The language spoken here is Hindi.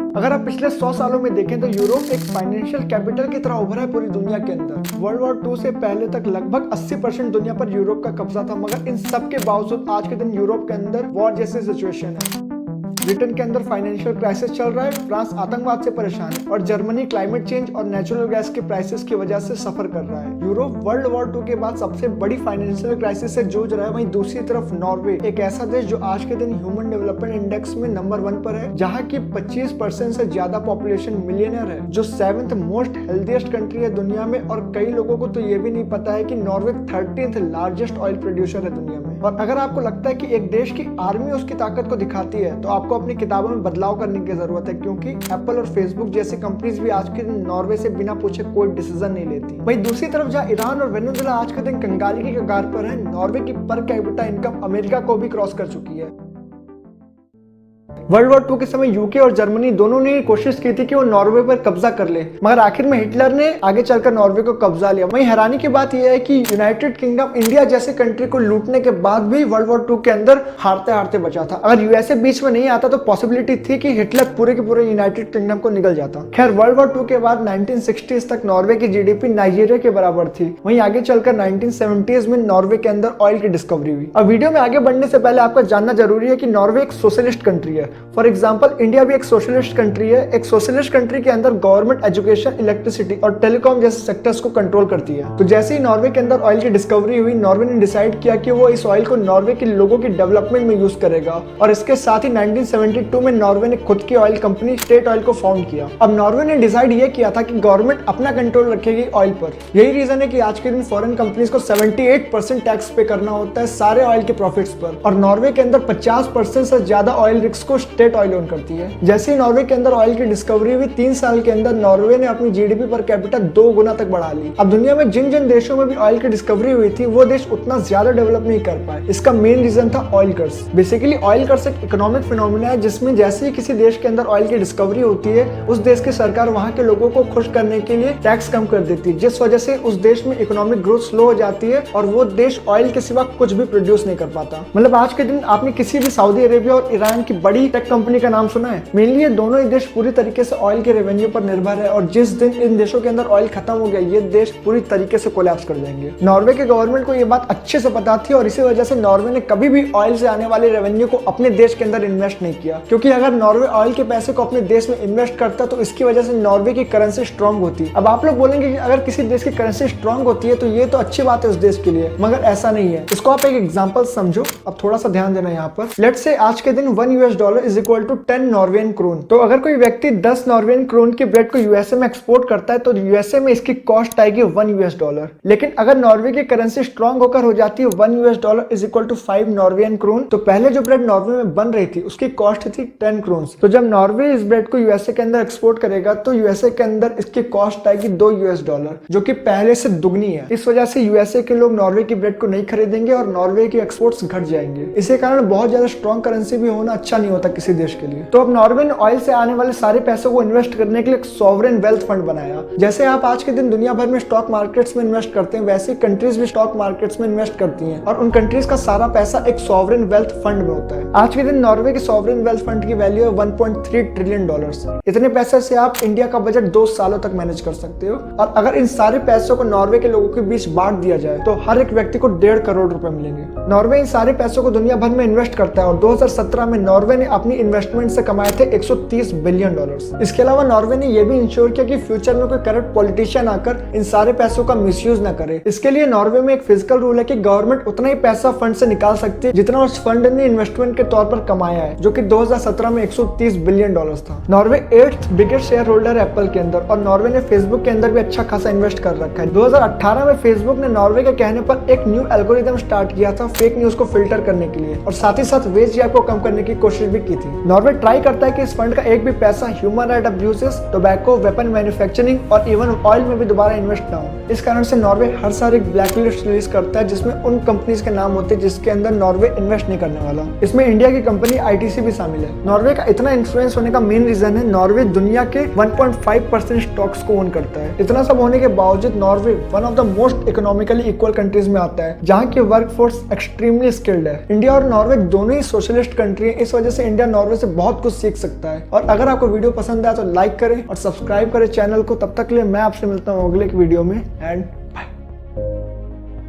अगर आप पिछले 100 सालों में देखें तो यूरोप एक फाइनेंशियल कैपिटल की तरह उभरा है पूरी दुनिया के अंदर। वर्ल्ड वॉर 2 से पहले तक लगभग 80% दुनिया पर यूरोप का कब्जा था, मगर इन सब के बावजूद आज के दिन यूरोप के अंदर वॉर जैसी सिचुएशन है। ब्रिटेन के अंदर फाइनेंशियल क्राइसिस चल रहा है, फ्रांस आतंकवाद से परेशान है और जर्मनी क्लाइमेट चेंज और नेचुरल गैस के प्राइसेस की वजह से सफर कर रहा है। यूरोप वर्ल्ड वॉर 2 के बाद सबसे बड़ी फाइनेंशियल क्राइसिस से जूझ रहा है। वहीं दूसरी तरफ नॉर्वे, एक ऐसा देश जो आज के दिन ह्यूमन डेवलपमेंट इंडेक्स में नंबर 1 पर है, जहाँ की 25% से ज्यादा पॉपुलेशन मिलियनर है, जो 7th मोस्ट हेल्थीएस्ट कंट्री है दुनिया में। और कई लोगों को तो ये भी नहीं पता है कि Norway 13th largest oil producer है दुनिया में। और अगर आपको लगता है कि एक देश की आर्मी उसकी ताकत को दिखाती है, तो आपको अपनी किताबों में बदलाव करने की जरूरत है, क्योंकि एप्पल और फेसबुक जैसी कंपनीज भी आज के दिन नॉर्वे से बिना पूछे कोई डिसीजन नहीं लेती। वहीं दूसरी तरफ जहां ईरान और वेनेजुएला आज के दिन कंगाली की कगार पर है, नॉर्वे की पर कैपिटा इनकम अमेरिका को भी क्रॉस कर चुकी है। वर्ल्ड वॉर 2 के समय यूके और जर्मनी दोनों ने कोशिश की थी कि वो नॉर्वे पर कब्जा कर ले, मगर आखिर में हिटलर ने आगे चलकर नॉर्वे को कब्जा लिया। वहीं हैरानी की बात यह है कि यूनाइटेड किंगडम इंडिया जैसे कंट्री को लूटने के बाद भी वर्ल्ड वॉर 2 के अंदर हारते हारते बचा था। अगर यूएसए बीच में नहीं आता तो पॉसिबिलिटी थी कि हिटलर पूरे के पूरे यूनाइटेड किंगडम को निगल जाता। खैर, वर्ल्ड वॉर 2 के बाद 1960s तक नॉर्वे की जीडीपी नाइजीरिया के बराबर थी। वहीं आगे चलकर 1970s में नॉर्वे के अंदर ऑयल की डिस्कवरी हुई। अब वीडियो में आगे बढ़ने से पहले आपको जानना जरूरी है कि नॉर्वे एक सोशलिस्ट कंट्री है। फॉर एग्जाम्पल, इंडिया भी एक सोशलिस्ट कंट्री है। एक सोशलिस्ट कंट्री के अंदर गवर्नमेंट एजुकेशन, इलेक्ट्रिसिटी और टेलीकॉम जैसे सेक्टर्स को कंट्रोल करती है। तो जैसे ही नॉर्वे के अंदर ऑयल की डिस्कवरी हुई, नॉर्वे ने डिसाइड किया कि वो इस ऑयल को नॉर्वे के लोगों की डेवलपमेंट में यूज करेगा। और इसके साथ ही 1972 में नॉर्वे ने खुद की ऑयल कंपनी स्टेट ऑयल को फाउंड किया। अब नॉर्वे ने डिसाइड ये किया था कि गवर्नमेंट अपना कंट्रोल रखेगी ऑयल पर। यही रीजन है कि आज के दिन फॉरेन कंपनीज को 78% टैक्स पे करना होता है सारे ऑयल के प्रॉफिट्स पर। और नॉर्वे के अंदर 50% से ज्यादा ऑयल रिस्क को स्टेट ऑयल ओन करती है। जैसे ही नॉर्वे के अंदर ऑयल की डिस्कवरी हुई, 3 साल के अंदर नॉर्वे ने अपनी जीडीपी पर कैपिटा 2 गुना तक बढ़ा ली। अब दुनिया में जिन जिन देशों में भी ऑयल की डिस्कवरी हुई थी, वो देश उतना ज्यादा डेवलप नहीं कर पाए। इसका मेन रीजन था ऑयल कर्स। बेसिकली ऑयल कर्स एक इकोनॉमिक फिनोमिना है, जिसमें जैसे ही किसी देश के अंदर ऑयल की डिस्कवरी होती है, उस देश की सरकार वहां के लोगों को खुश करने के लिए टैक्स कम कर देती है, जिस वजह से उस देश में इकोनॉमिक ग्रोथ स्लो हो जाती है और वो देश ऑयल के सिवा कुछ भी प्रोड्यूस नहीं कर पाता। मतलब आज के दिन आपने किसी भी सऊदी अरेबिया और ईरान की बड़ी टेक कंपनी का नाम सुना है? मेनली ये दोनों ही देश पूरी तरीके से ऑयल के रेवेन्यू पर निर्भर है, और जिस दिन इन देशों के अंदर ऑयल खत्म हो गया, ये देश पूरी तरीके से कोलैप्स कर जाएंगे। नॉर्वे के गवर्नमेंट को ये बात अच्छे से पता थी, और इसी वजह से नॉर्वे ने कभी भी ऑयल से आने वाले रेवेन्यू को अपने देश के अंदर इन्वेस्ट नहीं किया, क्योंकि अगर नॉर्वे ऑयल के पैसे को अपने देश में इन्वेस्ट करता तो इसकी वजह से नॉर्वे की करेंसी स्ट्रांग होती। अब आप लोग बोलेंगे कि अगर किसी देश की करेंसी स्ट्रांग होती है तो ये तो अच्छी बात है उस देश के लिए, मगर ऐसा नहीं है। इसको आप एक एग्जांपल समझो। अब थोड़ा सा ध्यान देना यहाँ पर। लेट्स से आज के दिन $1 is equal to 10 Norwegian krone. तो अगर कोई व्यक्ति 10 नॉर्वेजियन क्रोन की ब्रेड को यूएसए में एक्सपोर्ट करता है तो यूएसए में इसकी कॉस्ट आएगी $1। लेकिन अगर नॉर्वे की करेंसी स्ट्रांग होकर हो जाती है $1 is equal to 5 Norwegian krone, तो पहले जो ब्रेड नॉर्वे में बन रही थी उसकी कॉस्ट थी 10 क्रोन। तो जब नॉर्वे इस ब्रेड को यूएसए के अंदर एक्सपोर्ट करेगा तो यूएसए के अंदर इसकी कॉस्ट आएगी $2, जो कि पहले से दुगनी है। इस वजह से यूएसए के लोग नॉर्वे की ब्रेड को नहीं खरीदेंगे और नॉर्वे के एक्सपोर्ट्स घट जाएंगे। इसी कारण बहुत ज्यादा स्ट्रांग करेंसी भी होना अच्छा नहीं होता किसी देश के लिए। तो अब नॉर्वे ने ऑयल से आने वाले सारे पैसों को इन्वेस्ट करने के लिए एक सॉवरेन वेल्थ फंड बनाया। जैसे आप आज के दिन दुनिया भर में स्टॉक मार्केट्स में इन्वेस्ट करते हैं, वैसे कंट्रीज भी स्टॉक मार्केट्स में इन्वेस्ट करती हैं, और उन कंट्रीज का सारा पैसा एक सॉवरेन वेल्थ फंड में होता है। आज के दिन नॉर्वे के सॉवरेन वेल्थ फंड की वैल्यू है $1.3 ट्रिलियन। इतने पैसे से आप इंडिया का बजट 2 सालों तक मैनेज कर सकते हो। और अगर इन सारे पैसों को नॉर्वे के लोगों के बीच बांट दिया जाए तो हर एक व्यक्ति को 1.5 करोड़ रुपए मिलेंगे। नॉर्वे इन सारे पैसों को दुनिया भर में इन्वेस्ट करता है, और 2017 में नॉर्वे ने अपनी इन्वेस्टमेंट से कमाए थे $130 बिलियन। इसके अलावा नॉर्वे ने यह भी इंश्योर किया कि फ्यूचर में कोई करप्ट पॉलिटिशियन आकर इन सारे पैसों का मिसयूज ना करे। इसके लिए नॉर्वे में एक फिजिकल रूल है कि गवर्नमेंट उतना ही पैसा फंड से निकाल सकती है जितना उस फंड ने इन्वेस्टमेंट के तौर पर कमाया है, जो कि 2017 में $130 बिलियन था। Norway 8th biggest share holder है एप्पल के अंदर, और नॉर्वे ने फेसबुक के अंदर भी अच्छा खासा इन्वेस्ट कर रखा है। 2018 में फेसबुक ने नॉर्वे के कहने पर एक न्यू एल्गोरिथम स्टार्ट किया था फेक न्यूज को फिल्टर करने के लिए, और साथ ही साथ वेज गैप को कम करने की कोशिश भी की थी। नॉर्वे ट्राई करता है कि इस फंड का एक भी पैसा human right abuses, tobacco, weapon manufacturing और इवन ऑयल में भी दोबारा इन्वेस्ट ना हो। इस कारण से नॉर्वे हर साल एक ब्लैक लिस्ट रिलीज करता है जिसमें उन कंपनीज के नाम होते हैं जिसके अंदर नॉर्वे इन्वेस्ट नहीं करने वाला। इसमें इंडिया की कंपनी आईटीसी भी शामिल है। नॉर्वे का इतना इन्फ्लुएंस होने का मेन रीजन है नॉर्वे दुनिया के 1.5% स्टॉक्स को ओन करता है। इतना सब होने के बावजूद Norway one of the most economically equal countries में आता है, जहाँ की वर्क फोर्स एक्सट्रीमली स्किल्ड है। इंडिया और नॉर्वे दोनों ही सोशलिस्ट कंट्री है, इस वजह से इंडिया इंडिया नॉर्वे से बहुत कुछ सीख सकता है। और अगर आपको वीडियो पसंद आया तो लाइक करें और सब्सक्राइब करें चैनल को। तब तक के लिए मैं आपसे मिलता हूँ अगले वीडियो में एंड बाय।